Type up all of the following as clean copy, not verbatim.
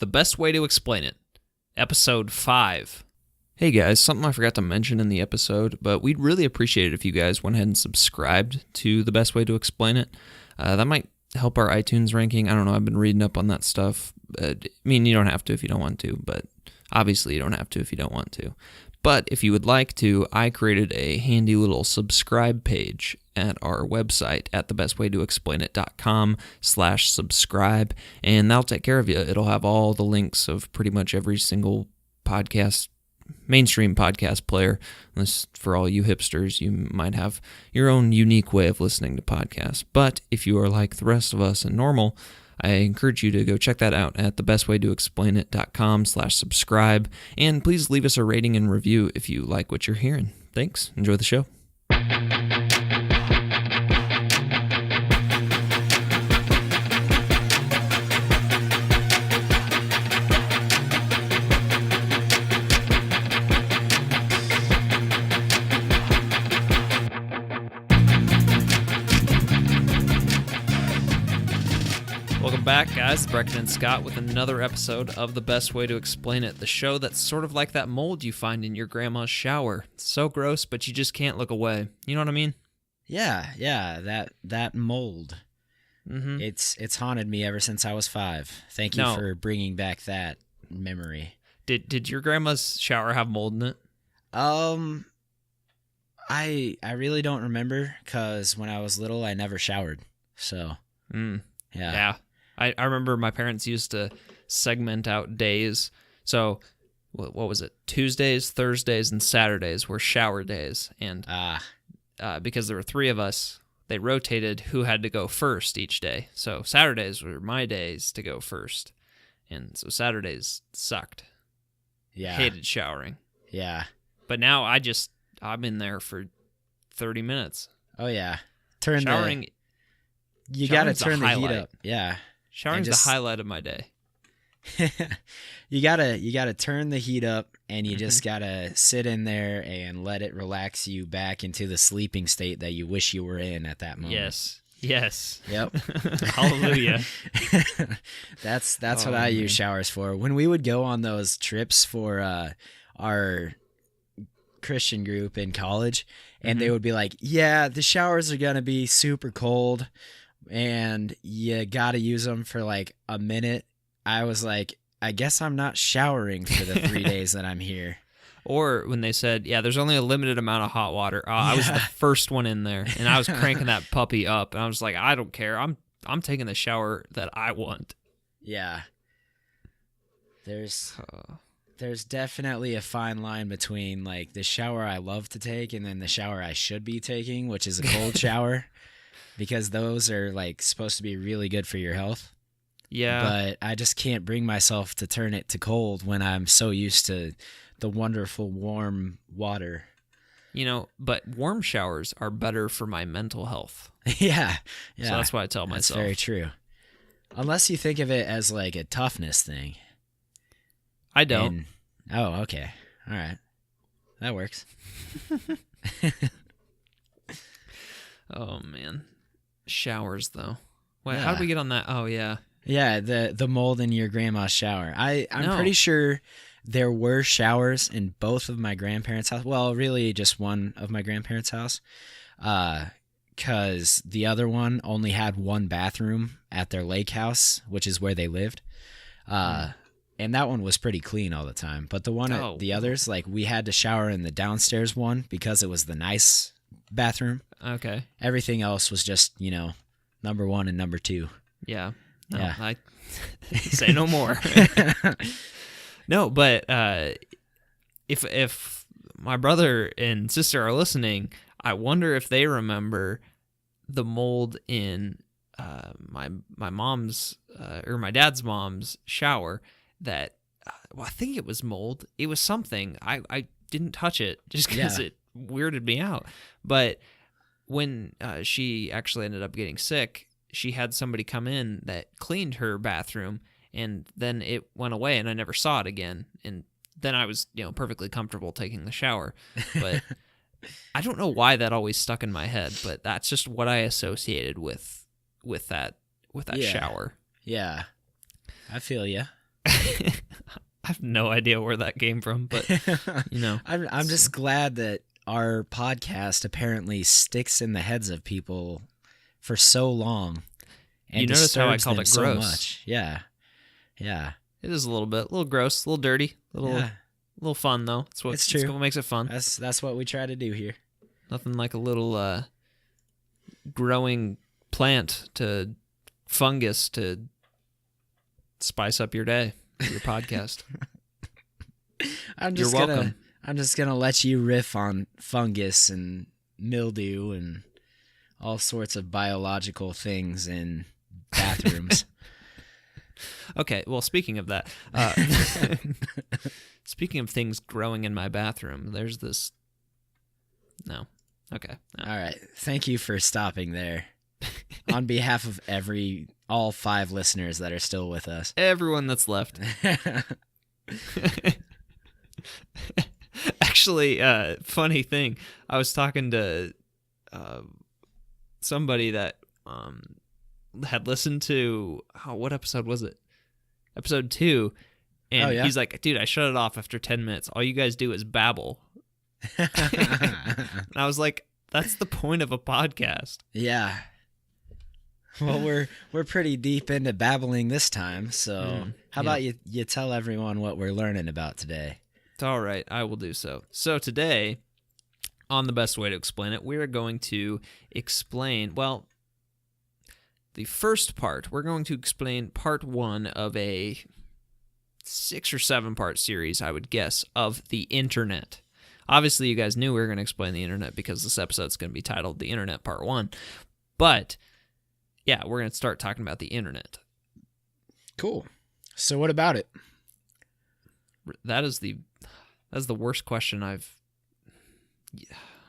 The Best Way to Explain It, Episode 5. Hey guys, something I forgot to mention in the episode, but we'd really appreciate it if you guys went ahead and subscribed to The Best Way to Explain It. That might help our iTunes ranking. I don't know, I've been reading up on that stuff. I mean, you don't have to if you don't want to, but obviously you don't have to if you don't want to. But if you would like to, I created a handy little subscribe page at our website at thebestwaytoexplainit.com/subscribe, and that'll take care of you. It'll have all the links of pretty much every single podcast, mainstream podcast player. Unless for all you hipsters, you might have your own unique way of listening to podcasts. But if you are like the rest of us and normal, I encourage you to go check that out at thebestwaytoexplainit.com/subscribe, and please leave us a rating and review if you like what you're hearing. Thanks. Enjoy the show. Welcome back, guys. Breckan and Scott with another episode of The Best Way to Explain It, the show that's sort of like that mold you find in your grandma's shower. It's so gross, but you just can't look away. You know what I mean? Yeah, that mold. Mm-hmm. It's haunted me ever since I was 5. Thank you for bringing back that memory. Did your grandma's shower have mold in it? I really don't remember, because when I was little, I never showered. So, Yeah. I remember my parents used to segment out days. So, what was it? Tuesdays, Thursdays, and Saturdays were shower days. And because there were 3 of us, they rotated who had to go first each day. So, Saturdays were my days to go first. And so, Saturdays sucked. Yeah. Hated showering. Yeah. But now I'm in there for 30 minutes. Oh, yeah. Showering. You got to turn the heat highlight. up. Yeah. Showering's the highlight of my day. You gotta turn the heat up, and you just gotta sit in there and let it relax you back into the sleeping state that you wish you were in at that moment. Yes. Yep. Hallelujah. That's what I use showers for. When we would go on those trips for our Christian group in college, and they would be like, yeah, the showers are gonna be super cold and you gotta use them for like a minute. I was like, I guess I'm not showering for the 3 days that I'm here. Or when they said, yeah, there's only a limited amount of hot water. I was the first one in there, and I was cranking that puppy up, and I was like, I don't care. I'm taking the shower that I want. Yeah. There's definitely a fine line between like the shower I love to take and then the shower I should be taking, which is a cold shower, because those are like supposed to be really good for your health. Yeah. But I just can't bring myself to turn it to cold when I'm so used to the wonderful warm water. You know, but warm showers are better for my mental health. Yeah. So that's why I tell myself. That's very true. Unless you think of it as like a toughness thing. I don't. Oh, okay. All right. That works. Oh, man. Showers, though. Wait, how did we get on that? Oh, yeah. Yeah, the mold in your grandma's shower. I'm pretty sure there were showers in both of my grandparents' house. Well, really just one of my grandparents' house. Because the other one only had one bathroom at their lake house, which is where they lived. And that one was pretty clean all the time. But the one at the others, like we had to shower in the downstairs one because it was the nice bathroom. Okay. Everything else was just, number 1 and number 2. Yeah. No, yeah. I say no more. No, but if my brother and sister are listening, I wonder if they remember the mold in my mom's or my dad's mom's shower that, I think it was mold. It was something. I didn't touch it just because it weirded me out. But when she actually ended up getting sick, she had somebody come in that cleaned her bathroom, and then it went away, and I never saw it again. And then I was, perfectly comfortable taking the shower. But I don't know why that always stuck in my head, but that's just what I associated with that shower. Yeah, I feel you. I have no idea where that came from, but I'm just glad that our podcast apparently sticks in the heads of people for so long. And you notice how I called it so gross? Much. Yeah. It is a little gross, a little dirty, a little fun though. It's true. It's what makes it fun. That's what we try to do here. Nothing like a little growing plant to fungus to spice up your day, your podcast. You're welcome. I'm just gonna let you riff on fungus and mildew and all sorts of biological things in bathrooms. Okay, well, speaking of that, speaking of things growing in my bathroom, there's this. No. Okay. No. All right. Thank you for stopping there. On behalf of all 5 listeners that are still with us. Everyone that's left. Actually, funny thing, I was talking to somebody that had listened to, what episode was it? Episode 2. And he's like, dude, I shut it off after 10 minutes. All you guys do is babble. And I was like, that's the point of a podcast. Yeah. Well, we're pretty deep into babbling this time, so how about you tell everyone what we're learning about today? It's all right. I will do so. So today, on the best way to explain it, we're going to explain, well, the first part, we're going to explain part 1 of a 6 or 7 part series, I would guess, of the internet. Obviously, you guys knew we were going to explain the internet because this episode's going to be titled The Internet Part 1. But, yeah, we're going to start talking about the internet. Cool. So what about it? That's the worst question I've...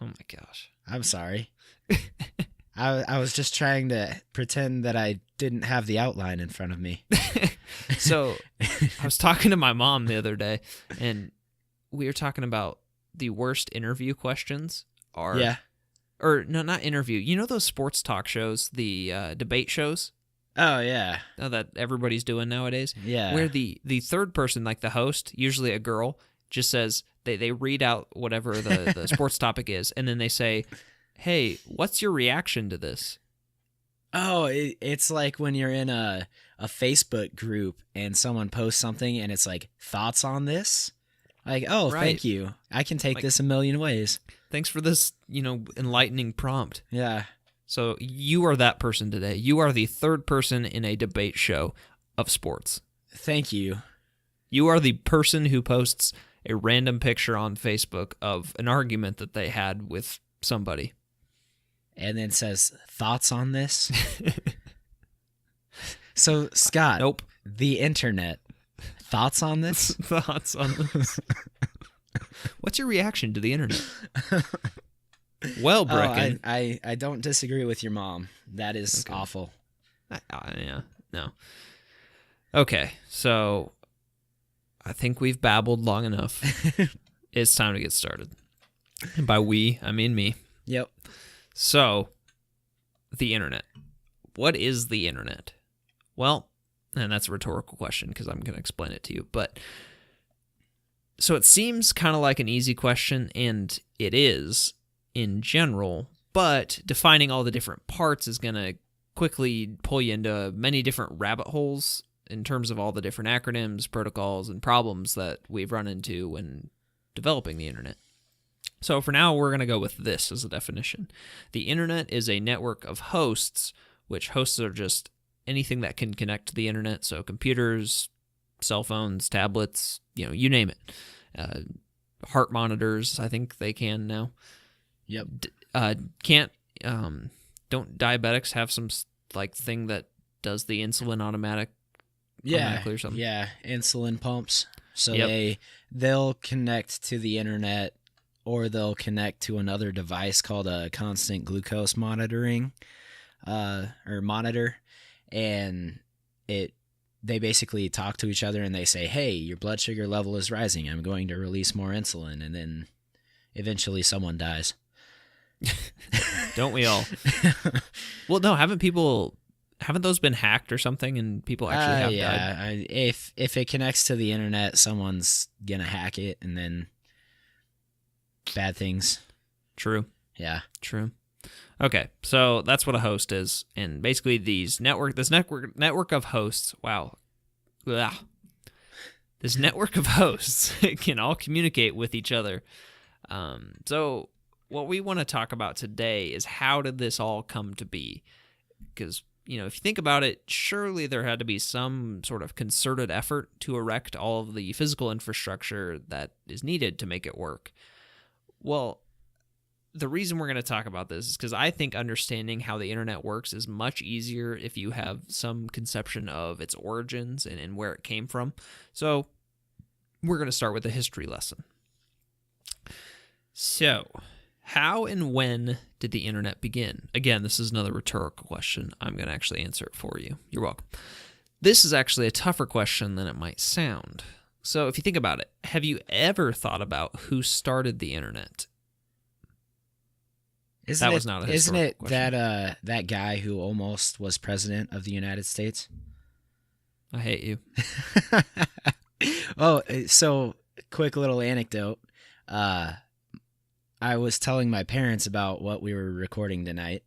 Oh, my gosh. I'm sorry. I was just trying to pretend that I didn't have the outline in front of me. So, I was talking to my mom the other day, and we were talking about the worst interview questions are... Yeah. Or, no, not interview. You know those sports talk shows, the debate shows? Oh, yeah. That everybody's doing nowadays? Yeah. Where the third person, like the host, usually a girl, just says, they read out whatever the sports topic is, and then they say, hey, what's your reaction to this? Oh, it's like when you're in a Facebook group and someone posts something and it's like, thoughts on this? Like, oh, right. Thank you. I can take this a million ways. Thanks for this, enlightening prompt. Yeah. So you are that person today. You are the third person in a debate show of sports. Thank you. You are the person who posts a random picture on Facebook of an argument that they had with somebody. And then says, thoughts on this? So, Scott. Nope. The internet. Thoughts on this? Thoughts on this? What's your reaction to the internet? Well, Breckan. I don't disagree with your mom. That is awful. Yeah, no. Okay, so I think we've babbled long enough. It's time to get started. And by we, I mean me. Yep. So, the internet. What is the internet? Well, and that's a rhetorical question because I'm going to explain it to you. But so it seems kind of like an easy question, and it is in general, but defining all the different parts is going to quickly pull you into many different rabbit holes in terms of all the different acronyms, protocols, and problems that we've run into when developing the internet. So for now, we're going to go with this as a definition. The internet is a network of hosts, which hosts are just anything that can connect to the internet, so computers, cell phones, tablets, you name it. Heart monitors, I think they can now. Yep. Don't diabetics have some thing that does the insulin automatically or something? Yeah, insulin pumps. So they'll connect to the internet, or they'll connect to another device called a constant glucose monitoring or monitor, and they basically talk to each other and they say, hey, your blood sugar level is rising. I'm going to release more insulin. And then eventually someone dies. Don't we all? Well, no, haven't Haven't those been hacked or something, and people actually have died? If it connects to the internet, someone's gonna hack it, and then bad things. True. Yeah. True. Okay, so that's what a host is, and basically this network of hosts. Wow. Blah. This network of hosts can all communicate with each other. So what we want to talk about today is how did this all come to be? Because, if you think about it, surely there had to be some sort of concerted effort to erect all of the physical infrastructure that is needed to make it work. Well, the reason we're going to talk about this is because I think understanding how the internet works is much easier if you have some conception of its origins and where it came from. So we're going to start with a history lesson. So, how and when did the internet begin? Again, this is another rhetorical question. I'm going to actually answer it for you. You're welcome. This is actually a tougher question than it might sound. So if you think about it, have you ever thought about who started the internet? Isn't it that guy who almost was president of the United States? I hate you. Oh, so quick little anecdote. I was telling my parents about what we were recording tonight,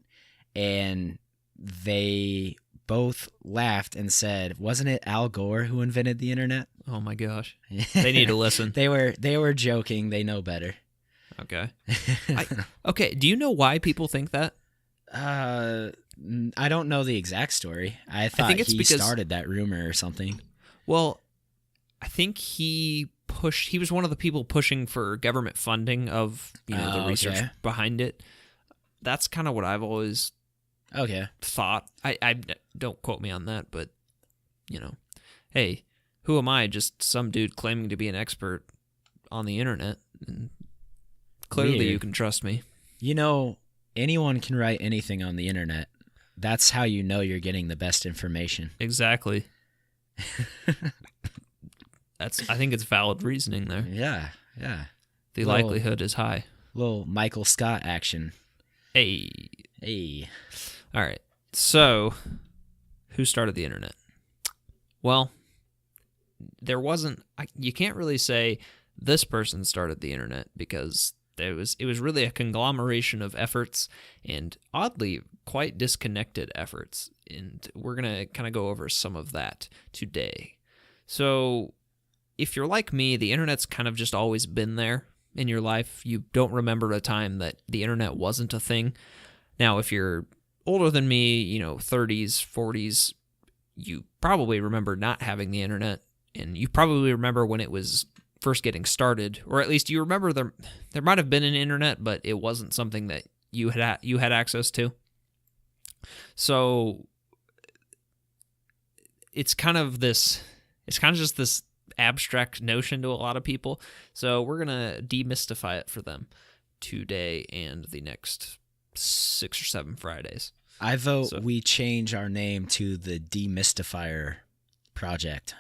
and they both laughed and said, "Wasn't it Al Gore who invented the internet?" Oh my gosh. They need to listen. They were joking. They know better. Okay. Okay, do you know why people think that? I don't know the exact story. I thought he started that rumor or something. Well, I think he was one of the people pushing for government funding of the research behind it. That's kind of what I've always thought. I don't quote me on that, but hey, who am I? Just some dude claiming to be an expert on the internet, and clearly you can trust me. Anyone can write anything on the internet. That's how you know you're getting the best information. Exactly. I think it's valid reasoning there. Yeah. The likelihood is high. Little Michael Scott action. Hey. All right. So, who started the internet? Well, you can't really say this person started the internet, because it was really a conglomeration of efforts, and oddly quite disconnected efforts. And we're going to kind of go over some of that today. So, if you're like me, the internet's kind of just always been there in your life. You don't remember a time that the internet wasn't a thing. Now, if you're older than me, 30s, 40s, you probably remember not having the internet, and you probably remember when it was first getting started, or at least you remember there might have been an internet, but it wasn't something that you had access to. So it's kind of just this abstract notion to a lot of people. So we're going to demystify it for them today and the next 6 or 7 Fridays. I vote we change our name to the Demystifier Project.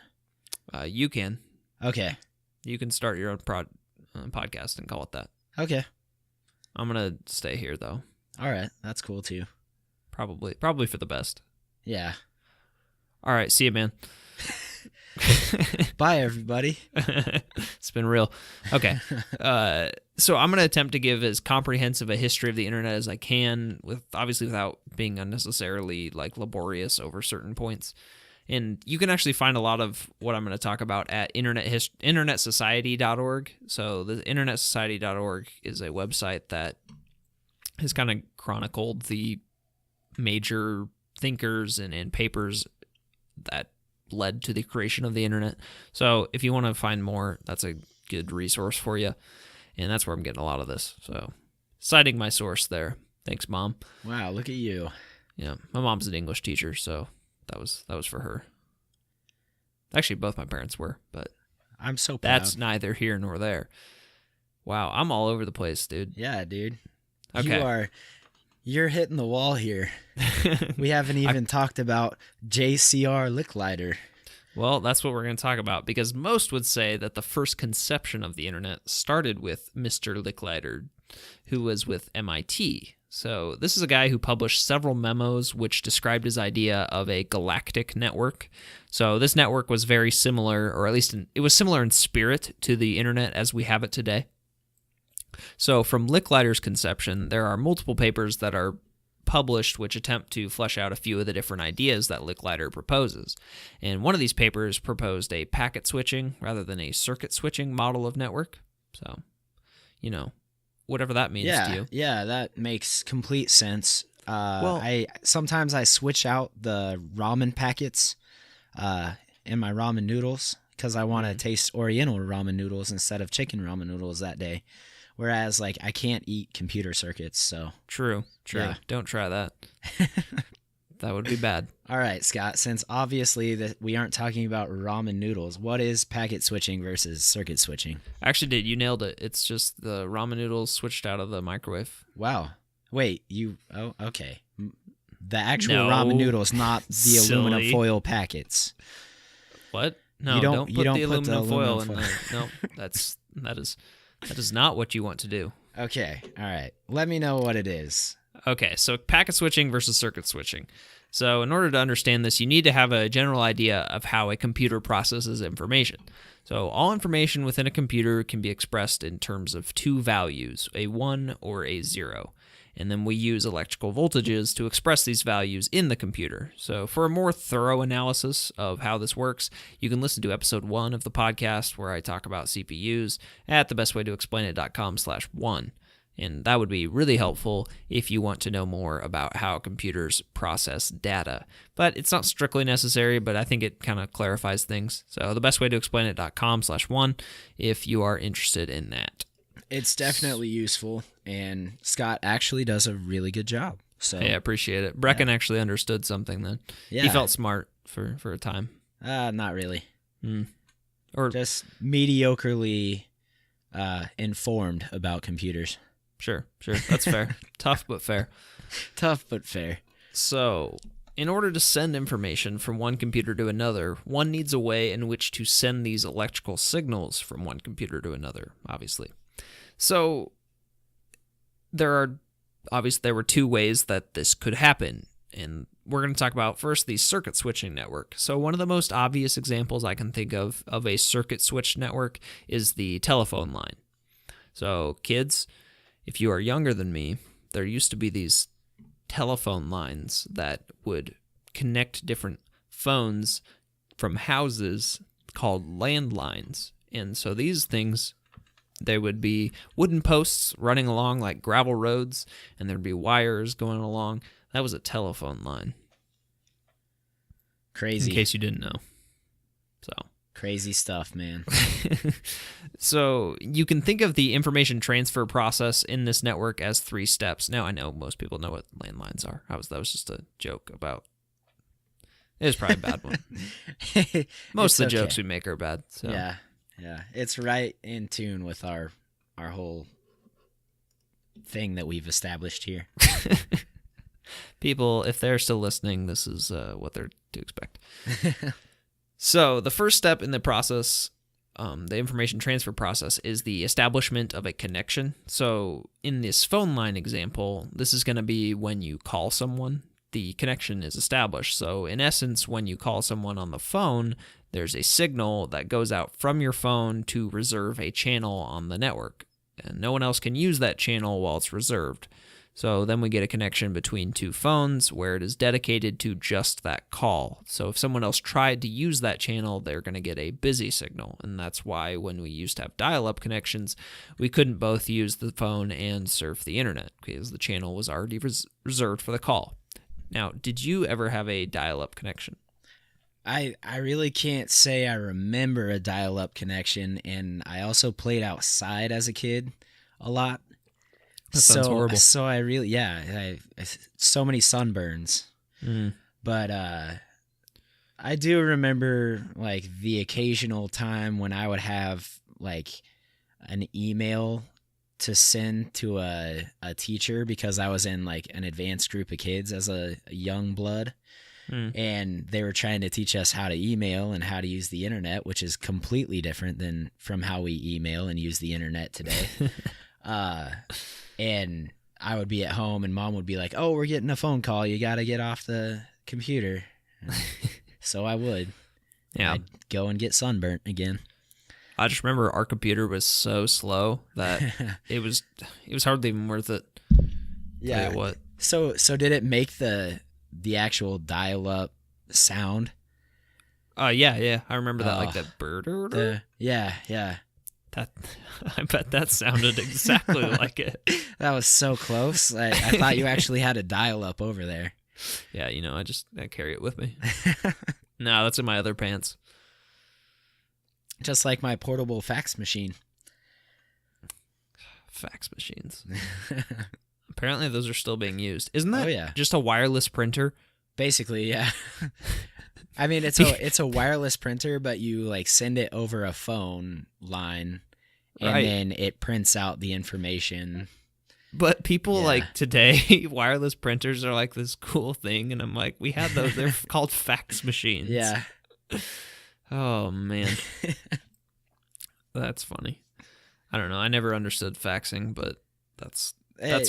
You can. Okay. You can start your own podcast and call it that. Okay. I'm going to stay here, though. All right. That's cool, too. Probably for the best. Yeah. All right. See you, man. Bye, everybody. It's been real. Okay. So I'm going to attempt to give as comprehensive a history of the internet as I can, without being unnecessarily laborious over certain points. And you can actually find a lot of what I'm going to talk about at internetsociety.org. So the internetsociety.org is a website that has kind of chronicled the major thinkers and papers that led to the creation of the internet. So if you want to find more, that's a good resource for you. And that's where I'm getting a lot of this. So citing my source there. Thanks, Mom. Wow, look at you. Yeah, my mom's an English teacher, so that was for her. Actually, both my parents were, but I'm so proud. That's neither here nor there. Wow, I'm all over the place, dude. Yeah, dude. Okay. You're hitting the wall here. We haven't even talked about J.C.R. Licklider. Well, that's what we're going to talk about, because most would say that the first conception of the internet started with Mr. Licklider, who was with MIT. So this is a guy who published several memos which described his idea of a galactic network. So this network was very similar, or at least it was similar in spirit to the internet as we have it today. So from Licklider's conception, there are multiple papers that are published which attempt to flesh out a few of the different ideas that Licklider proposes. And one of these papers proposed a packet switching rather than a circuit switching model of network. So, whatever that means to you. Yeah, that makes complete sense. I sometimes switch out the ramen packets in my ramen noodles because I want to taste Oriental ramen noodles instead of chicken ramen noodles that day. Whereas, I can't eat computer circuits, so... True. Yeah. Don't try that. That would be bad. All right, Scott, since obviously that we aren't talking about ramen noodles, what is packet switching versus circuit switching? Actually, you nailed it. It's just the ramen noodles switched out of the microwave. Wow. Wait, oh, okay. The actual ramen noodles, not the aluminum foil packets. What? No, don't put the aluminum foil in there. No, that is not what you want to do. Okay, all right. Let me know what it is. Okay, so packet switching versus circuit switching. So in order to understand this, you need to have a general idea of how a computer processes information. So all information within a computer can be expressed in terms of two values, a 1 or a 0. And then we use electrical voltages to express these values in the computer. So for a more thorough analysis of how this works, you can listen to episode 1 of the podcast where I talk about CPUs at thebestwaytoexplainit.com/1. And that would be really helpful if you want to know more about how computers process data. But it's not strictly necessary, but I think it kind of clarifies things. So thebestwaytoexplainit.com/1 if you are interested in that. It's definitely useful, and Scott actually does a really good job. So yeah, appreciate it. Breckan actually understood something then. Yeah. He felt smart for a time. Not really. Or just mediocrely informed about computers. Sure. That's fair. Tough, but fair. Tough, but fair. So, in order to send information from one computer to another, one needs a way in which to send these electrical signals from one computer to another, obviously. So, there were two ways that this could happen, and we're going to talk about first the circuit switching network. So one of the most obvious examples I can think of a circuit switch network is the telephone line. So kids, if you are younger than me, there used to be these telephone lines that would connect different phones from houses called landlines. And so these things, they would be wooden posts running along like gravel roads, and there'd be wires going along. That was a telephone line. Crazy. In case you didn't know. So crazy stuff, man. So you can think of the information transfer process in this network as 3 steps. Now, I know most people know what landlines are. That was just a joke about... It was probably a bad one. Most of the jokes we make are bad. So. Yeah. It's right in tune with our whole thing that we've established here. People, if they're still listening, this is what they're to expect. So the first step in the process, the information transfer process, is the establishment of a connection. So in this phone line example, this is going to be when you call someone, the connection is established. So in essence, when you call someone on the phone, there's a signal that goes out from your phone to reserve a channel on the network. And no one else can use that channel while it's reserved. So then we get a connection between 2 phones where it is dedicated to just that call. So if someone else tried to use that channel, they're going to get a busy signal. And that's why when we used to have dial-up connections, we couldn't both use the phone and surf the internet because the channel was already reserved for the call. Now, did you ever have a dial-up connection? I really can't say I remember a dial-up connection, and I also played outside as a kid a lot. That sounds horrible. So I really, I so many sunburns. But I do remember like the occasional time when I would have like an email to send to a teacher because I was in like an advanced group of kids as a young blood. And they were trying to teach us how to email and how to use the internet, which is completely different than from how we email and use the internet today. And I would be at home and Mom would be like, "Oh, we're getting a phone call. You got to get off the computer." So I would. Yeah. I'd go and get sunburnt again. I just remember our computer was so slow that it was hardly even worth it. Yeah. Tell you what. So did it make the actual dial-up sound? Yeah. I remember that, like that bird. Yeah. That I bet that sounded exactly like it. That was so close. I thought you actually had a dial-up over there. Yeah, I carry it with me. No, that's in my other pants. Just like my portable fax machine. Fax machines. Apparently those are still being used. Isn't that just a wireless printer? Basically, yeah. I mean, it's a wireless printer, but you like send it over a phone line, and then it prints out the information. But people like today, wireless printers are like this cool thing, and I'm like, we had those. They're called fax machines. Yeah. Oh man, that's funny. I don't know. I never understood faxing, but that's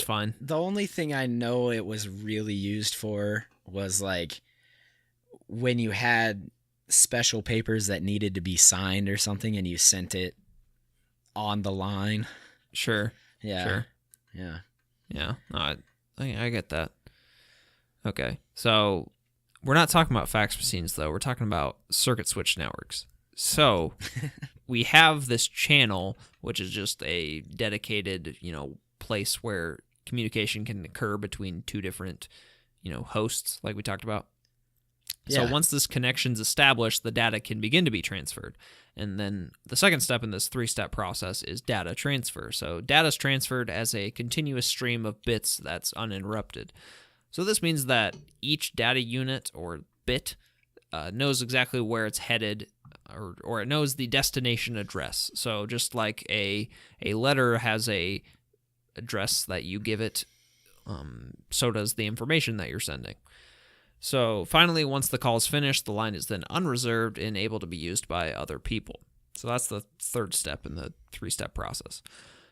fine. The only thing I know it was really used for was like when you had special papers that needed to be signed or something, and you sent it on the line. Sure. Yeah. Sure. Yeah. No, I get that. Okay, so we're not talking about fax machines though. We're talking about circuit switch networks. So we have this channel, which is just a dedicated, place where communication can occur between two different, hosts, like we talked about. So once this connection's established, the data can begin to be transferred. And then the second step in this 3-step process is data transfer. So data is transferred as a continuous stream of bits that's uninterrupted. So this means that each data unit or bit knows exactly where it's headed, or it knows the destination address. So just like a letter has a address that you give it, so does the information that you're sending. So finally, once the call is finished, the line is then unreserved and able to be used by other people. So that's the third step in the 3-step process.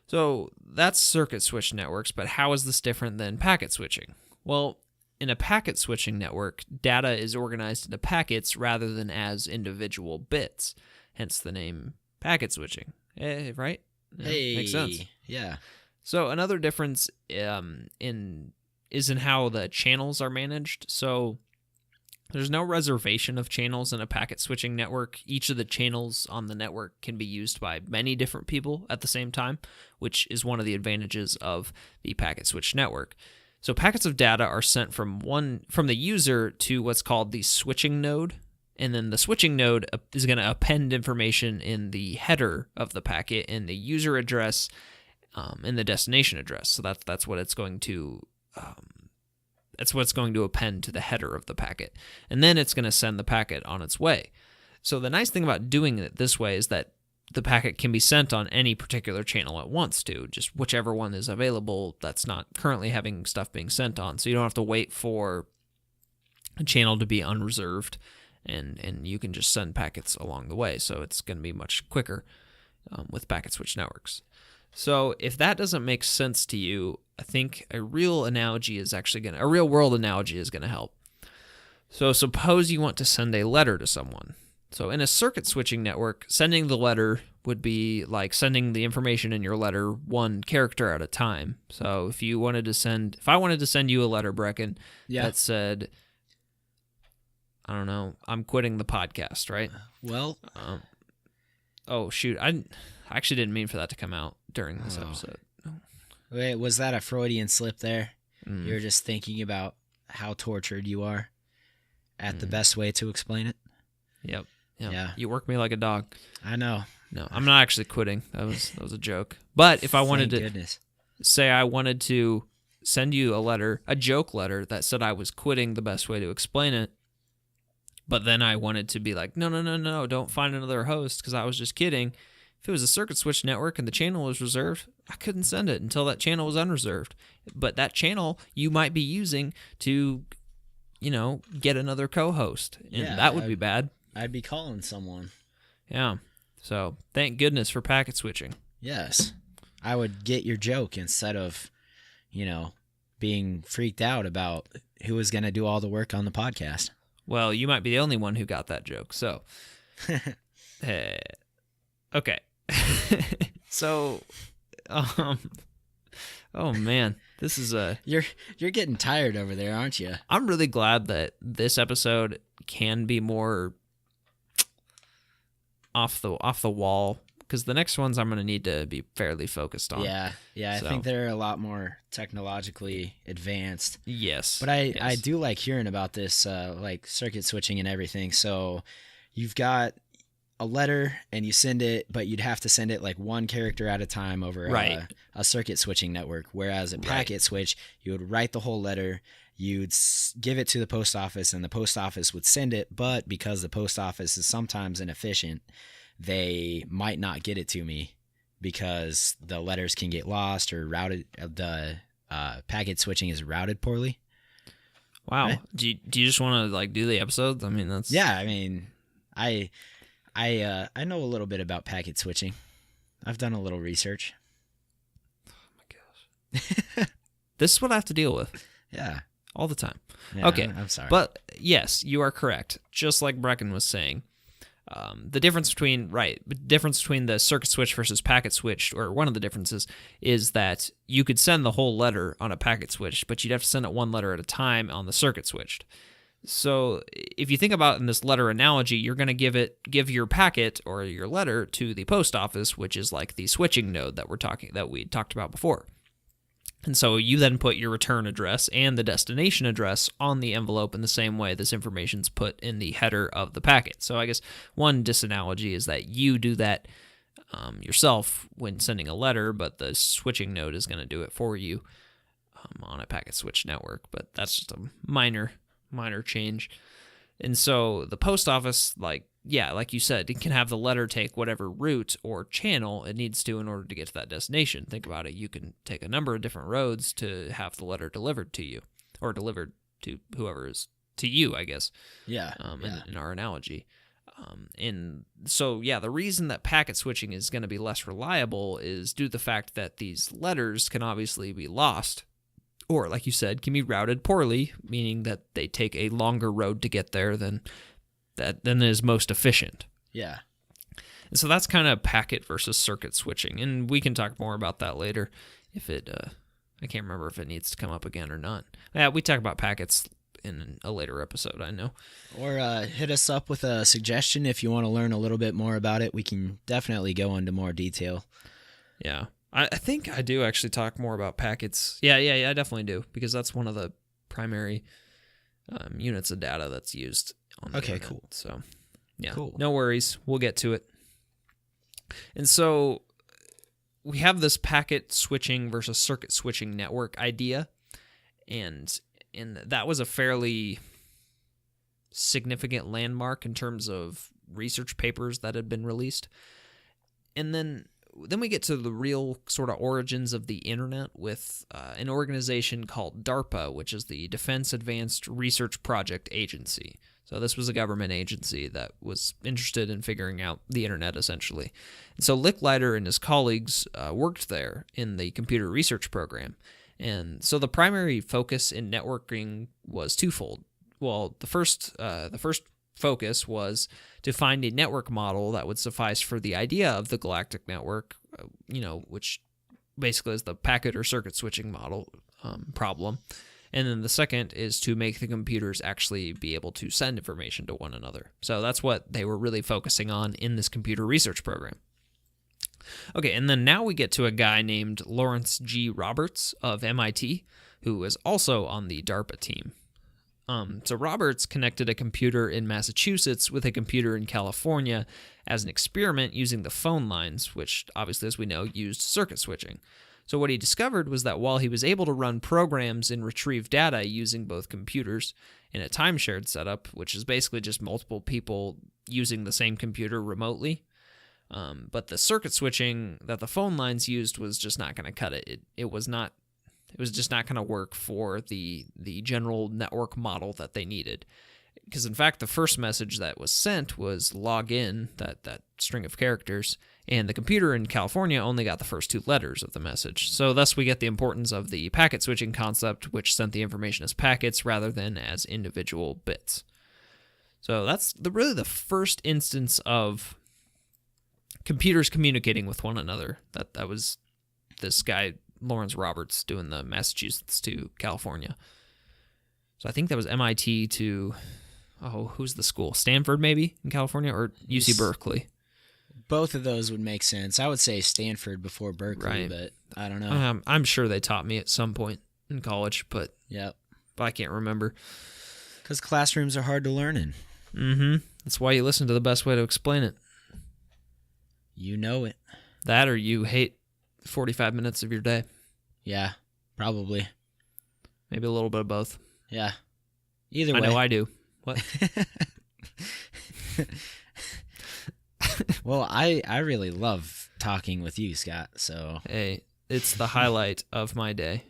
So that's circuit switch networks, but how is this different than packet switching? Well, in a packet switching network, data is organized into packets rather than as individual bits, hence the name packet switching. Right? Hey, makes sense. Yeah. So another difference is in how the channels are managed. So there's no reservation of channels in a packet switching network. Each of the channels on the network can be used by many different people at the same time, which is one of the advantages of the packet switch network. So packets of data are sent from the user to what's called the switching node, and then the switching node is going to append information in the header of the packet in the user address and the destination address. So that's what it's going to append to the header of the packet. And then it's going to send the packet on its way. So the nice thing about doing it this way is that the packet can be sent on any particular channel it wants to, just whichever one is available that's not currently having stuff being sent on. So you don't have to wait for a channel to be unreserved, and you can just send packets along the way. So it's going to be much quicker with packet switch networks. So if that doesn't make sense to you, I think a real world analogy is going to help. So suppose you want to send a letter to someone. So in a circuit switching network, sending the letter would be like sending the information in your letter one character at a time. So if I wanted to send you a letter, Breckan, that said, I don't know, I'm quitting the podcast, right? Well, oh shoot, I actually didn't mean for that to come out during this episode. Wait, was that a Freudian slip there? You're just thinking about how tortured you are at the best way to explain it? Yep. Yeah. You work me like a dog. I know. No, I'm not actually quitting. That was a joke. But if I wanted say I wanted to send you a joke letter that said I was quitting, the best way to explain it, but then I wanted to be like, no, don't find another host because I was just kidding. If it was a circuit switch network and the channel was reserved, I couldn't send it until that channel was unreserved. But that channel you might be using to, get another co-host, and that would be bad. I'd be calling someone. Yeah. So thank goodness for packet switching. Yes. I would get your joke instead of, being freaked out about who was going to do all the work on the podcast. Well, you might be the only one who got that joke. So, okay. So, oh man, this is you're getting tired over there, aren't you? I'm really glad that this episode can be more off the wall, because the next ones I'm going to need to be fairly focused on. Yeah, I think they're a lot more technologically advanced. Yes. But I do like hearing about this, like circuit switching and everything. So you've got a letter and you send it, but you'd have to send it like one character at a time over a circuit switching network. Whereas a packet switch, you would write the whole letter, you'd give it to the post office, and the post office would send it. But because the post office is sometimes inefficient, they might not get it to me because the letters can get lost or routed. The packet switching is routed poorly. Wow. Right? Do you just want to like do the episodes? I mean, that's I know a little bit about packet switching. I've done a little research. Oh my gosh. This is what I have to deal with. Yeah. All the time. Yeah, okay. I'm sorry. But yes, you are correct. Just like Breckan was saying, the difference between the circuit switch versus packet switch, or one of the differences, is that you could send the whole letter on a packet switch, but you'd have to send it one letter at a time on the circuit switched. So if you think about in this letter analogy, you're going to give your packet or your letter to the post office, which is like the switching node that we talked about before. And so you then put your return address and the destination address on the envelope in the same way this information's put in the header of the packet. So I guess one disanalogy is that you do that yourself when sending a letter, but the switching node is going to do it for you on a packet switch network. But that's just a minor change. And so the post office, like you said, it can have the letter take whatever route or channel it needs to in order to get to that destination. Think about it. You can take a number of different roads to have the letter delivered to you, or delivered to whoever is to you, I guess. Yeah. In our analogy. And so, the reason that packet switching is going to be less reliable is due to the fact that these letters can obviously be lost, or, like you said, can be routed poorly, meaning that they take a longer road to get there than is most efficient. Yeah. And so that's kind of packet versus circuit switching, and we can talk more about that later if it, I can't remember if it needs to come up again or not. Yeah, we talk about packets in a later episode, I know. Or hit us up with a suggestion if you want to learn a little bit more about it. We can definitely go into more detail. Yeah. I think I do actually talk more about packets. Yeah, I definitely do, because that's one of the primary units of data that's used on the internet. Cool. So, yeah, cool. No worries. We'll get to it. And so we have this packet switching versus circuit switching network idea, and that was a fairly significant landmark in terms of research papers that had been released. And then we get to the real sort of origins of the internet with an organization called DARPA, which is the Defense Advanced Research Project Agency. So this was a government agency that was interested in figuring out the internet, essentially. And so Licklider and his colleagues worked there in the computer research program. And so the primary focus in networking was twofold. Well, the first focus was to find a network model that would suffice for the idea of the galactic network, which basically is the packet or circuit switching model problem. And then the second is to make the computers actually be able to send information to one another. So that's what they were really focusing on in this computer research program. Okay, and then now we get to a guy named Lawrence G. Roberts of MIT, who is also on the DARPA team. So Roberts connected a computer in Massachusetts with a computer in California as an experiment using the phone lines, which obviously, as we know, used circuit switching. So what he discovered was that while he was able to run programs and retrieve data using both computers in a time-shared setup, which is basically just multiple people using the same computer remotely, but the circuit switching that the phone lines used was just not going to cut it. It was just not going to work for the general network model that they needed. because in fact the first message that was sent was log in, that string of characters, and the computer in California only got the first 2 letters of the message. So thus we get the importance of the packet switching concept, which sent the information as packets rather than as individual bits. So that's really the first instance of computers communicating with one another. That was this guy Lawrence Roberts doing the Massachusetts to California. So I think that was MIT to, who's the school? Stanford maybe in California, or UC Berkeley? Both of those would make sense. I would say Stanford before Berkeley, right. But I don't know. I'm sure they taught me at some point in college, but I can't remember. Because classrooms are hard to learn in. Mm-hmm. That's why you listen to the best way to explain it. You know it. That or you hate 45 minutes of your day. Yeah, probably. Maybe a little bit of both. Yeah. Either way. I know I do. What? Well, I really love talking with you, Scott, so... Hey, it's the highlight of my day.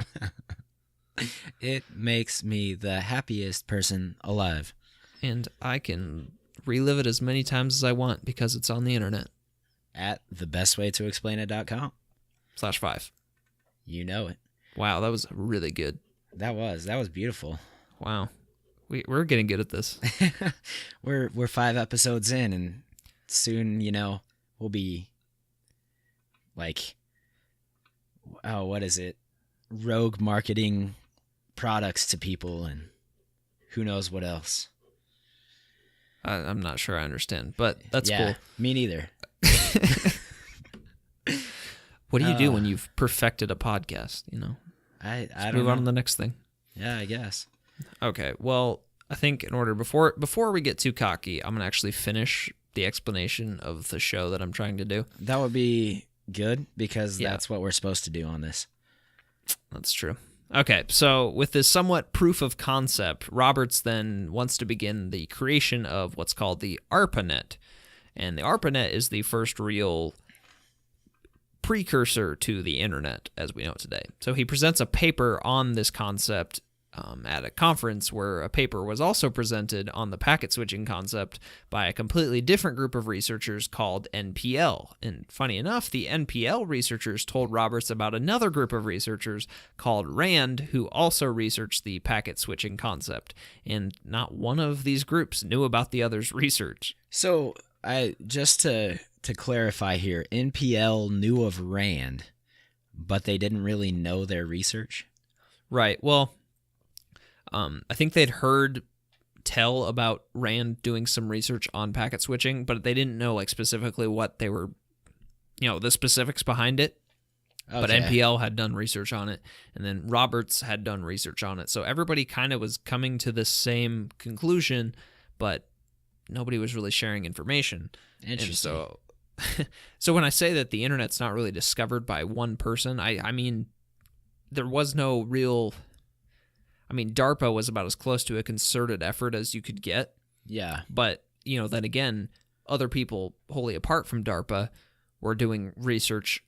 It makes me the happiest person alive. And I can relive it as many times as I want because it's on the internet. At thebestwaytoexplainit.com. /5. You know it. Wow, that was really good. That was beautiful. Wow. We're getting good at this. We're 5 episodes in, and soon, we'll be like, what is it? Rogue marketing products to people, and who knows what else. I'm not sure I understand, but that's cool. Me neither. What do you do when you've perfected a podcast? I Let's don't move know. on to the next thing. Yeah, I guess. Okay, well, I think in order before we get too cocky, I'm gonna actually finish the explanation of the show that I'm trying to do. That would be good because that's what we're supposed to do on this. That's true. Okay, so with this somewhat proof of concept, Roberts then wants to begin the creation of what's called the ARPANET. And the ARPANET is the first real precursor to the internet as we know it today. So he presents a paper on this concept at a conference where a paper was also presented on the packet switching concept by a completely different group of researchers called NPL. And funny enough, the NPL researchers told Roberts about another group of researchers called RAND who also researched the packet switching concept. And not one of these groups knew about the other's research. So just to clarify here, NPL knew of RAND, but they didn't really know their research? Right. Well, I think they'd heard tell about RAND doing some research on packet switching, but they didn't know specifically what they were, the specifics behind it. Okay. But NPL had done research on it, and then Roberts had done research on it. So everybody kind of was coming to the same conclusion, but nobody was really sharing information. Interesting. And so when I say that the internet's not really discovered by one person, I mean, there was no real... DARPA was about as close to a concerted effort as you could get. Yeah. But, then again, other people wholly apart from DARPA were doing research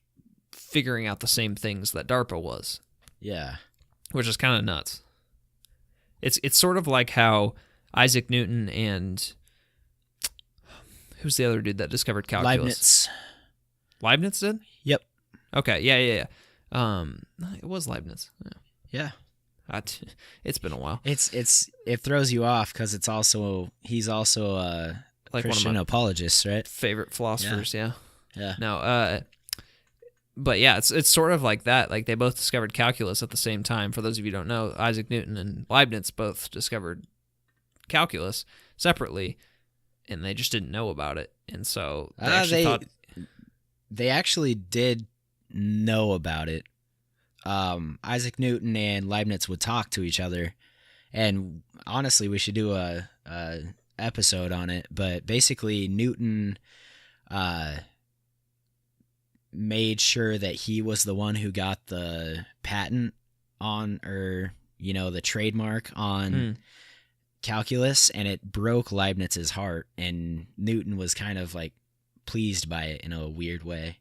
figuring out the same things that DARPA was. Yeah. Which is kind of nuts. It's sort of like how Isaac Newton and... Who's the other dude that discovered calculus? Leibniz did? Yep. Okay, yeah. It was Leibniz. Yeah. It's been a while. It throws you off because he's also a Christian apologist, right? Favorite philosophers, yeah. No, but yeah, it's sort of like that. Like they both discovered calculus at the same time. For those of you who don't know, Isaac Newton and Leibniz both discovered calculus separately, and they just didn't know about it. And so they actually did know about it. Isaac Newton and Leibniz would talk to each other, and honestly, we should do a episode on it. But basically, Newton made sure that he was the one who got the patent on, or the trademark on calculus, and it broke Leibniz's heart, and Newton was kind of pleased by it in a weird way.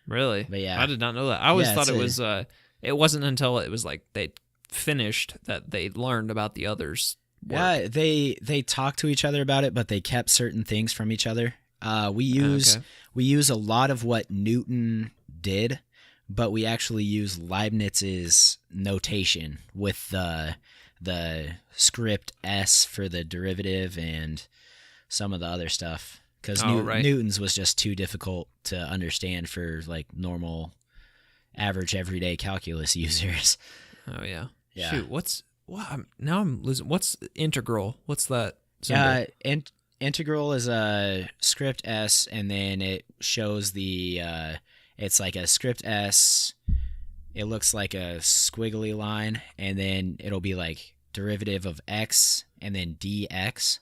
Really? But yeah, I did not know that. I always thought it was. It wasn't until it was they finished that they learned about the other's Yeah, they talk to each other about it, but they kept certain things from each other. We use a lot of what Newton did, but we actually use Leibniz's notation with the script S for the derivative and some of the other stuff, because Newton's was just too difficult to understand for like normal, average, everyday calculus users. Oh yeah. Yeah. Shoot, now I'm losing. What's integral? What's that symbol? Integral is a script S, and then it shows it's like a script S. It looks like a squiggly line, and then it'll be like derivative of x, and then dx.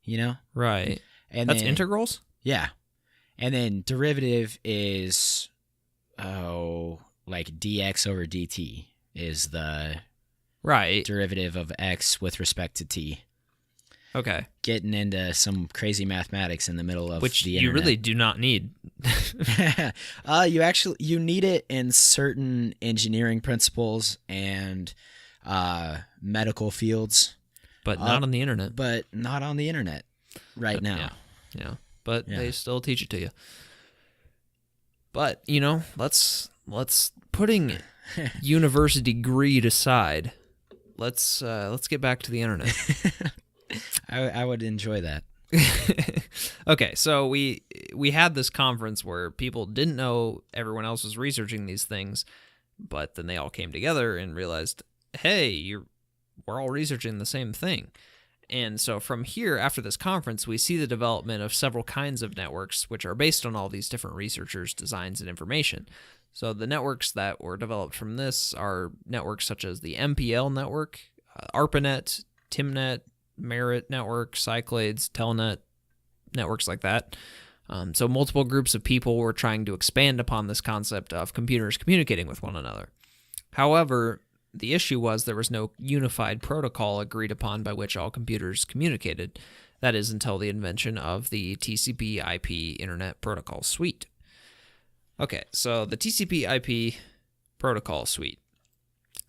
You know? Right. And that's then, integrals? Yeah. And then derivative is, like dx over dt is the derivative of x with respect to t. Okay. Getting into some crazy mathematics in the middle of which the internet. You really do not need. You need it in certain engineering principles and medical fields. But not on the internet. But not on the internet now. Yeah. But they still teach it to you. But, let's putting university greed aside. Let's get back to the internet. I would enjoy that. Okay, so we had this conference where people didn't know everyone else was researching these things, but then they all came together and realized, hey, we're all researching the same thing. And so from here, after this conference, we see the development of several kinds of networks, which are based on all these different researchers' designs and information. So the networks that were developed from this are networks such as the MPL network, ARPANET, TIMNET, Merit Network, Cyclades, Telnet, networks like that. So multiple groups of people were trying to expand upon this concept of computers communicating with one another. However, the issue was there was no unified protocol agreed upon by which all computers communicated. That is until the invention of the TCP/IP Internet Protocol Suite. Okay, so the TCP/IP Protocol Suite.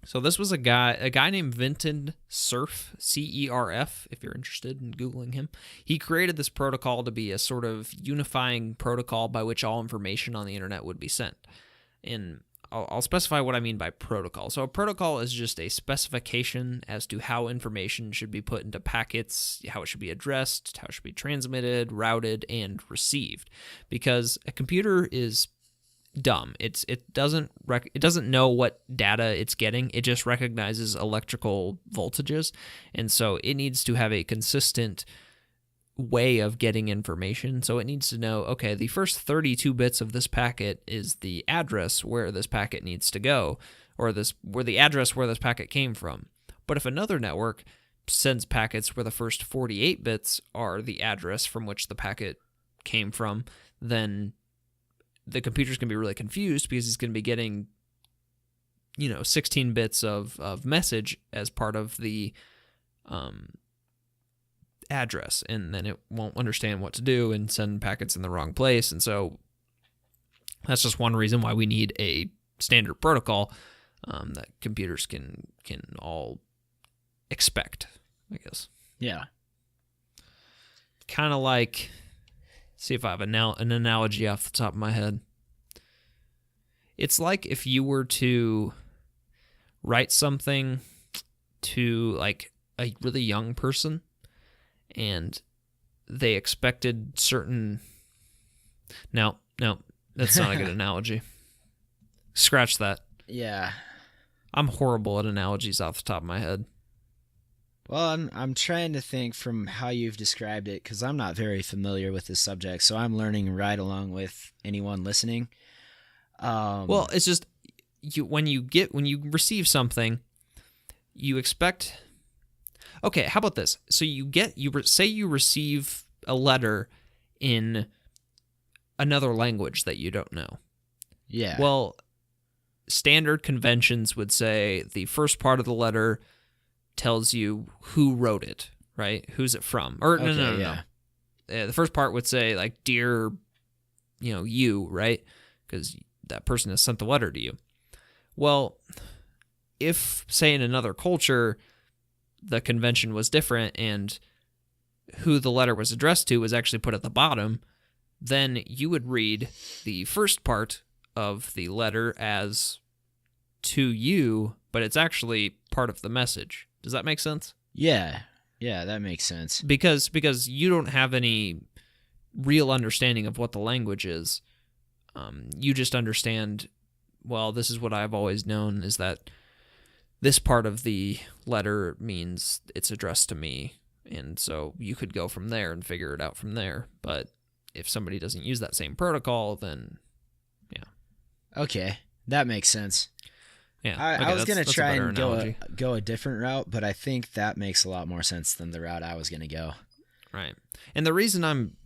So this was a guy named Vinton Cerf, CERF, if you're interested in Googling him. He created this protocol to be a sort of unifying protocol by which all information on the internet would be sent. And I'll specify what I mean by protocol. So a protocol is just a specification as to how information should be put into packets, how it should be addressed, how it should be transmitted, routed, and received. Because a computer is dumb. It doesn't know what data it's getting. It just recognizes electrical voltages, and so it needs to have a consistent way of getting information. So it needs to know, okay, the first 32 bits of this packet is the address where this packet needs to go, or the address where this packet came from. But if another network sends packets where the first 48 bits are the address from which the packet came from, then the computer's going to be really confused because he's going to be getting, 16 bits of message as part of the address, and then it won't understand what to do and send packets in the wrong place. And so that's just one reason why we need a standard protocol that computers can all expect, I guess. Yeah. Kind of like, see if I have an analogy off the top of my head. It's like if you were to write something to like a really young person and they expected certain... No, that's not a good analogy. Scratch that. Yeah. I'm horrible at analogies off the top of my head. Well, I'm trying to think from how you've described it, because I'm not very familiar with this subject, so I'm learning right along with anyone listening. Well, it's just when you receive something, you expect. Okay, how about this? So say you receive a letter in another language that you don't know. Yeah. Well, standard conventions would say the first part of the letter tells you who wrote it, right? Who's it from? Or okay, no. The first part would say like, dear, you, right? Because that person has sent the letter to you. Well, if, say, in another culture, the convention was different and who the letter was addressed to was actually put at the bottom, then you would read the first part of the letter as to you, but it's actually part of the message. Does that make sense? Yeah, that makes sense. Because you don't have any real understanding of what the language is. You just understand, well, this is what I've always known, is that this part of the letter means it's addressed to me. And so you could go from there and figure it out from there. But if somebody doesn't use that same protocol, then yeah. Okay, that makes sense. Yeah, I was going to try and go a different route, but I think that makes a lot more sense than the route I was going to go. Right. And the reason I'm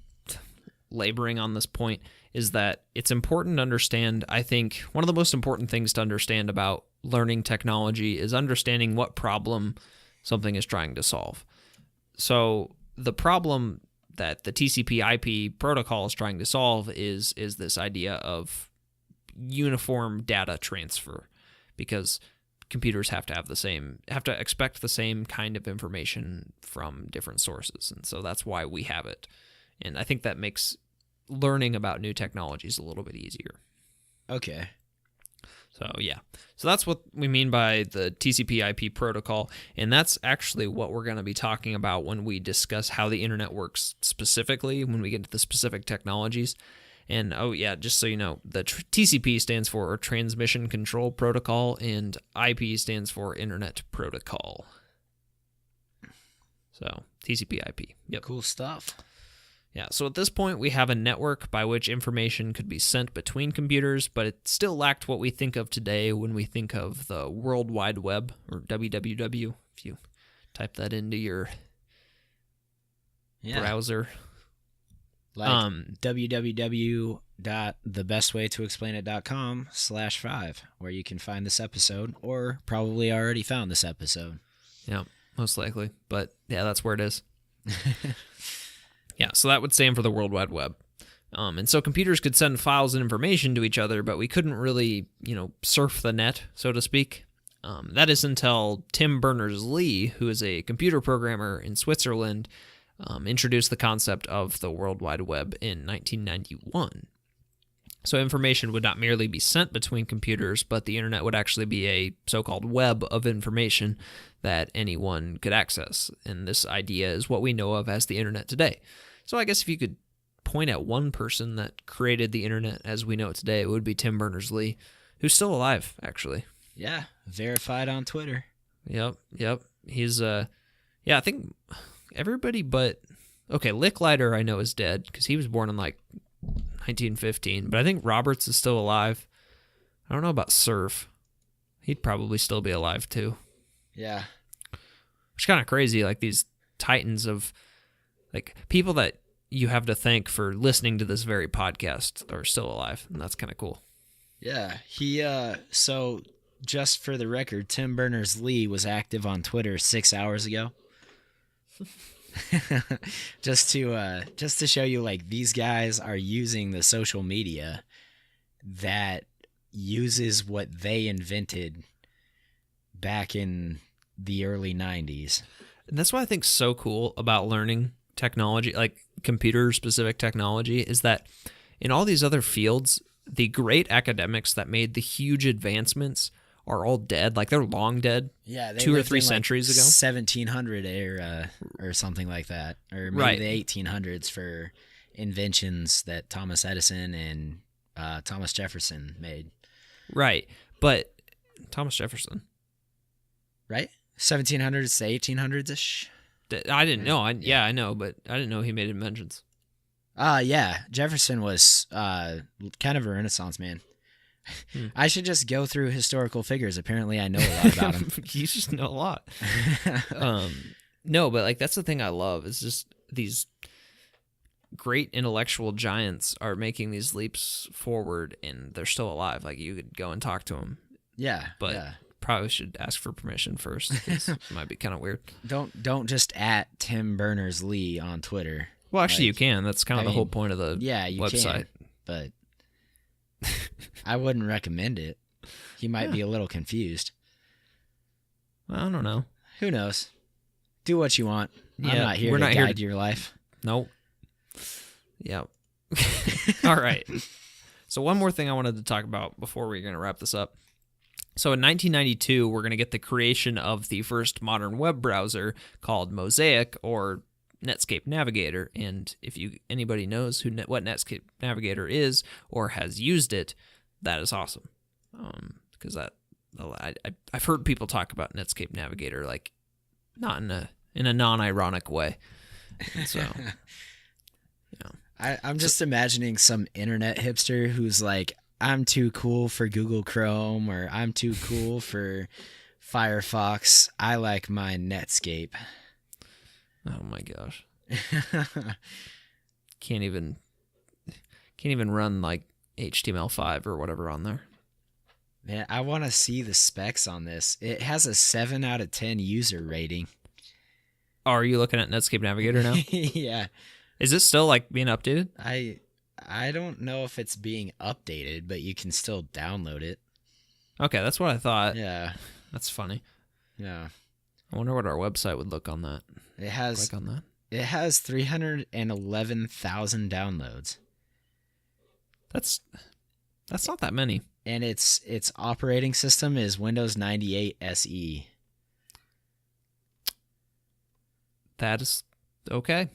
laboring on this point is that it's important to understand, I think, one of the most important things to understand about learning technology is understanding what problem something is trying to solve. So the problem that the TCP/IP protocol is trying to solve is this idea of uniform data transfer, because computers have to expect the same kind of information from different sources, and so that's why we have it. And I think that makes learning about new technologies a little bit easier. Okay. So yeah, so that's what we mean by the TCP/IP protocol, and that's actually what we're going to be talking about when we discuss how the internet works specifically, when we get to the specific technologies. And oh yeah, just so you know, the TCP stands for Transmission Control Protocol, and IP stands for Internet Protocol. So TCP/IP. Yep. Cool stuff. Yeah, so at this point, we have a network by which information could be sent between computers, but it still lacked what we think of today when we think of the World Wide Web, or WWW, if you type that into your browser. Like www.thebestwaytoexplainit.com/5, where you can find this episode, or probably already found this episode. Yeah, most likely. But yeah, that's where it is. Yeah, so that would stand for the World Wide Web. And so computers could send files and information to each other, but we couldn't really, surf the net, so to speak. That is until Tim Berners-Lee, who is a computer programmer in Switzerland, introduced the concept of the World Wide Web in 1991. So information would not merely be sent between computers, but the internet would actually be a so-called web of information that anyone could access. And this idea is what we know of as the internet today. So I guess if you could point at one person that created the internet as we know it today, it would be Tim Berners-Lee, who's still alive, actually. Yeah, verified on Twitter. Yep. He's, I think everybody but, Licklider I know is dead, because he was born in, 1915, but I think Roberts is still alive. I don't know about Cerf. He'd probably still be alive, too. Yeah. Which is kind of crazy, these titans of, people that you have to thank for listening to this very podcast are still alive, and that's kind of cool. Yeah, so just for the record, Tim Berners-Lee was active on Twitter 6 hours ago. just to show you, these guys are using the social media that uses what they invented back in the early 90s. And that's what I think so cool about learning technology, computer-specific technology, is that in all these other fields, the great academics that made the huge advancements are all dead. They're long dead. Yeah, they 2 or 3 centuries ago. 1700 era or something like that. Or maybe the 1800s for inventions that Thomas Edison and Thomas Jefferson made. Right. But Thomas Jefferson. Right? 1700s to 1800s-ish? I didn't know. I know, but I didn't know he made inventions. Yeah. Jefferson was kind of a Renaissance man. I should just go through historical figures. Apparently, I know a lot about him. You just know a lot. No, but that's the thing I love is just these great intellectual giants are making these leaps forward, and they're still alive. You could go and talk to them. Yeah, but probably should ask for permission first. It might be kind of weird. Don't just at Tim Berners-Lee on Twitter. Well, actually, you can. That's kind of the whole point of the website. But I wouldn't recommend it. He might be a little confused. Well, I don't know. Who knows? do what you want. I'm not here to guide your life. Nope. Yeah. All right. So one more thing I wanted to talk about before we're going to wrap this up. So in 1992, we're going to get the creation of the first modern web browser called Mosaic, or Netscape Navigator. And if anybody knows what Netscape Navigator is or has used it, that is awesome. Because I've heard people talk about Netscape Navigator like not in a non-ironic way. And so, I'm just imagining some internet hipster who's like, I'm too cool for Google Chrome, or I'm too cool for Firefox. I like my Netscape. Oh my gosh. Can't even run like HTML5 or whatever on there. Man, I want to see the specs on this. It has a 7 out of 10 user rating. Are you looking at Netscape Navigator now? Yeah. Is it still like being updated? I don't know if it's being updated, but you can still download it. Okay, that's what I thought. Yeah. That's funny. Yeah. I wonder what our website would look on that. It has click on that. It has 311,000 downloads. That's not that many. And its operating system is Windows 98 SE. That is okay.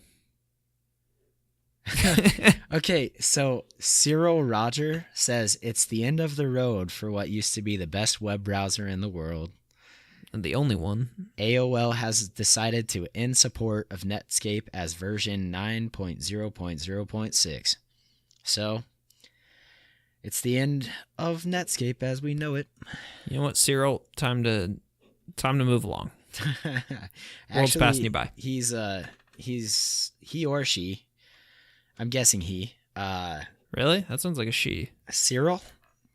Okay, so Cyril Roger says it's the end of the road for what used to be the best web browser in the world. And the only one. AOL has decided to end support of Netscape as version 9.0.0.6. So, it's the end of Netscape as we know it. You know what, Cyril? Time to move along. World's passing you by. He's he or she. I'm guessing he. Really? That sounds like a she. Cyril?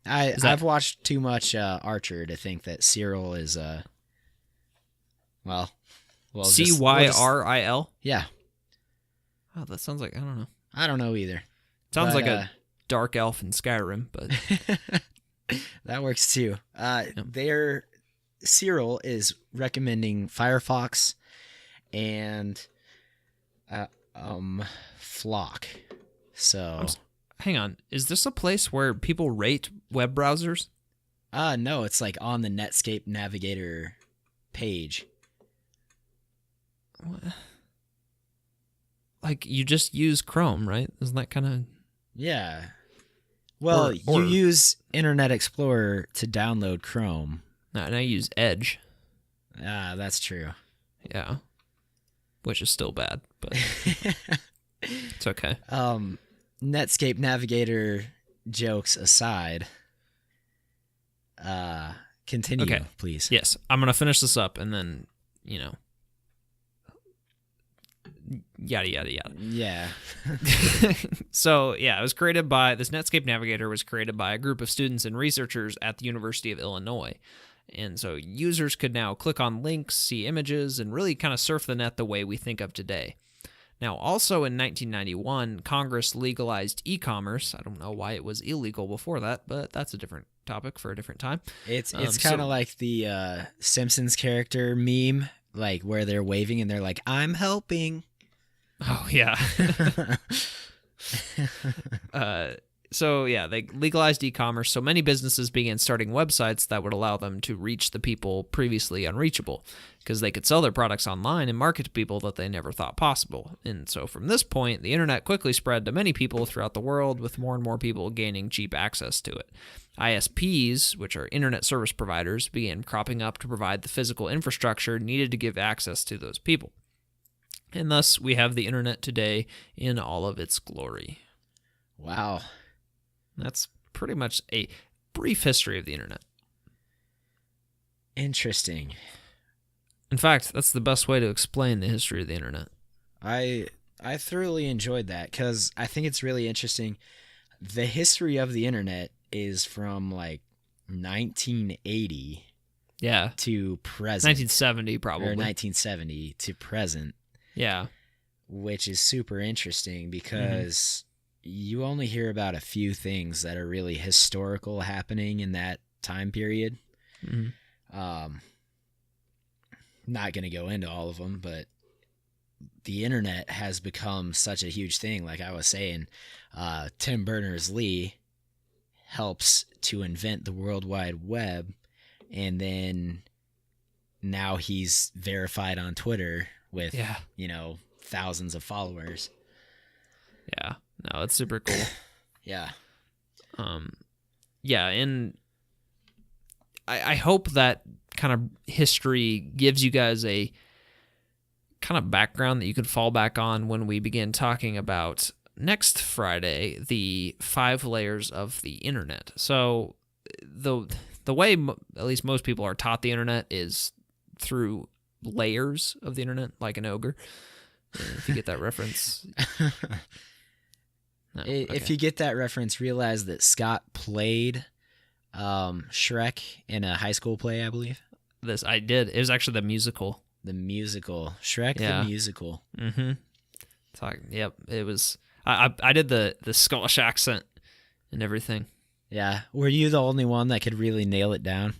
I've watched too much Archer to think that Cyril is well Cyril? Yeah. Oh, that sounds like, I don't know. I don't know either. Sounds like a dark elf in Skyrim, but that works too. Cyril is recommending Firefox and Flock. So hang on, is this a place where people rate web browsers? No, it's like on the Netscape Navigator page. What? Like you just use Chrome, right? Isn't that kind of... Yeah. Well, you use Internet Explorer to download Chrome. No, and I use Edge. Ah, that's true. Yeah. Which is still bad, but it's okay. Netscape Navigator jokes aside, continue, okay. Please. Yes, I'm going to finish this up and then, yada, yada, yada. Yeah. So, yeah, it was created by, this Netscape Navigator was created by a group of students and researchers at the University of Illinois. And so users could now click on links, see images, and really kind of surf the net the way we think of today. Now, also in 1991, Congress legalized e-commerce. I don't know why it was illegal before that, but that's a different topic for a different time. It's kind of like the Simpsons character meme, like where they're waving and they're like, "I'm helping." Oh, yeah. So, yeah, they legalized e-commerce, so many businesses began starting websites that would allow them to reach the people previously unreachable, because they could sell their products online and market to people that they never thought possible. And so from this point, the internet quickly spread to many people throughout the world, with more and more people gaining cheap access to it. ISPs, which are internet service providers, began cropping up to provide the physical infrastructure needed to give access to those people. And thus, we have the internet today in all of its glory. Wow. That's pretty much a brief history of the internet. Interesting. In fact, that's the best way to explain the history of the internet. I thoroughly enjoyed that because I think it's really interesting. The history of the internet is from like 1980 to present. 1970 probably. Or 1970 to present. Yeah. Which is super interesting because you only hear about a few things that are really historical happening in that time period. not going to go into all of them, but the internet has become such a huge thing. Like I was saying, Tim Berners-Lee helps to invent the World Wide Web, and then now he's verified on Twitter with, thousands of followers. Yeah. No, it's super cool. Yeah. Yeah, and I hope that kind of history gives you guys a kind of background that you could fall back on when we begin talking about next Friday, the 5 layers of the internet. So the way at least most people are taught the internet is through layers of the internet, like an ogre. If you get that reference. No, okay. If you get that reference, realize that Scott played Shrek in a high school play, I believe. I did. It was actually the musical. The musical. Shrek the musical. Mm-hmm. Yep. It was. I did the Scottish accent and everything. Yeah. Were you the only one that could really nail it down?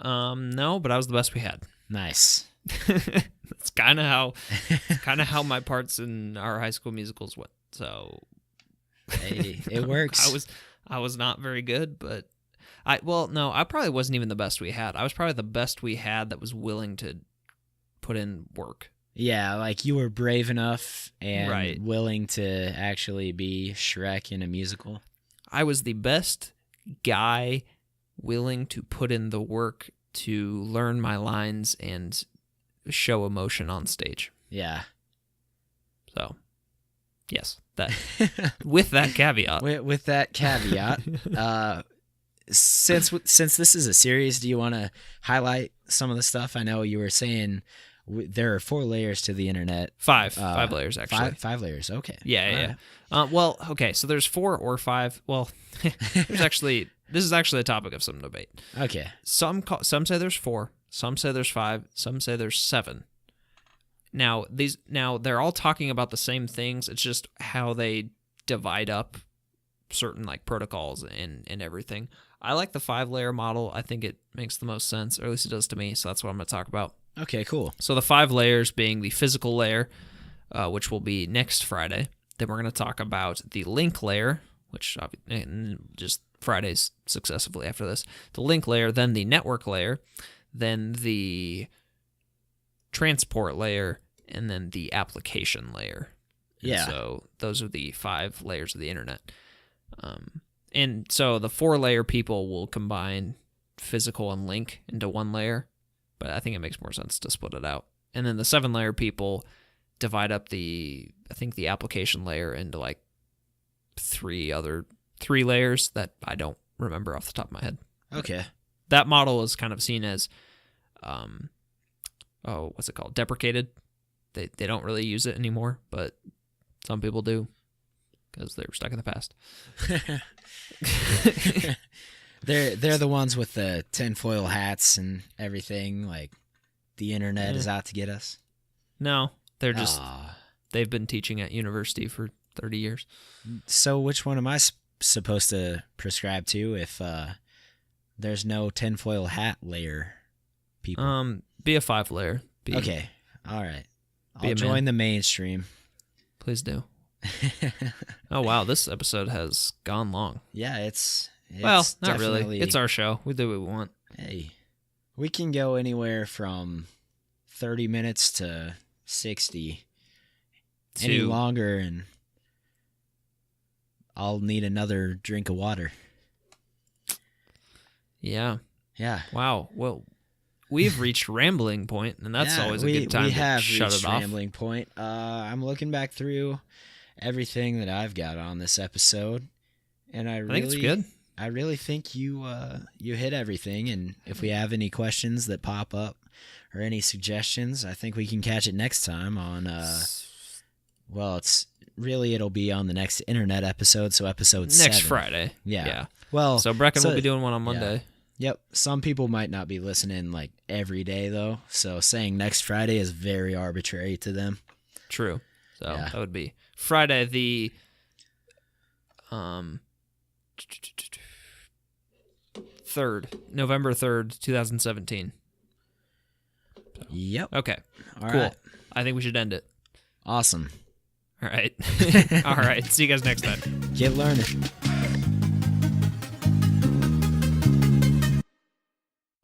No, but I was the best we had. Nice. That's kind of how my parts in our high school musicals went. So hey, it works. I was not very good, but I probably wasn't even the best we had. I was probably the best we had that was willing to put in work. Yeah, like you were brave enough and willing to actually be Shrek in a musical. I was the best guy willing to put in the work to learn my lines and show emotion on stage. Yeah. So, yes, that with that caveat. With that caveat, since this is a series, do you want to highlight some of the stuff? I know you were saying there are 4 layers to the internet. 5 layers, actually. 5 layers, okay. Yeah. Well, okay, so there's 4 or 5. Well, there's actually... This is actually a topic of some debate. Okay. Some say there's 4, some say there's 5, some say there's 7. Now they're all talking about the same things. It's just how they divide up certain like protocols and everything. I like the 5-layer model. I think it makes the most sense, or at least it does to me. So that's what I'm going to talk about. Okay, cool. So the 5 layers being the physical layer, which will be next Friday. Then we're going to talk about the link layer, which just Fridays successively after this. The link layer, then the network layer, then the transport layer, and then the application layer. Yeah. And so those are the 5 layers of the internet. And so the 4-layer people will combine physical and link into 1 layer, but I think it makes more sense to split it out. And then the 7-layer people divide up the application layer into like 3 layers that I don't remember off the top of my head. Okay. That model is kind of seen as, what's it called? Deprecated. They don't really use it anymore, but some people do because they were stuck in the past. They're the ones with the tinfoil hats and everything. Like the internet is out to get us. No, they're just they've been teaching at university for 30 years. So which one am I supposed to prescribe to if there's no tinfoil hat layer people? Be a 5-layer. Okay. All right. I'll join the mainstream. Please do. Oh, wow. This episode has gone long. Yeah, it's well, not really. It's our show. We do what we want. Hey, we can go anywhere from 30 minutes to 60. Any longer, and I'll need another drink of water. Yeah. Yeah. Wow. Well, we've reached rambling point, and that's always a good time to shut it off. Rambling point. I'm looking back through everything that I've got on this episode, and I think it's good. I really think you hit everything, and if we have any questions that pop up or any suggestions, I think we can catch it next time on it'll be on the next internet episode, so episode 7. Next Friday. Yeah. Well, so Breckan will be doing one on Monday. Yeah. Yep. Some people might not be listening like every day though, so saying next Friday is very arbitrary to them. True. So that would be Friday the 3rd, November 3rd, 2017. Yep. Okay. All cool. right. I think we should end it. Awesome. All right. All right. See you guys next time. Get learning.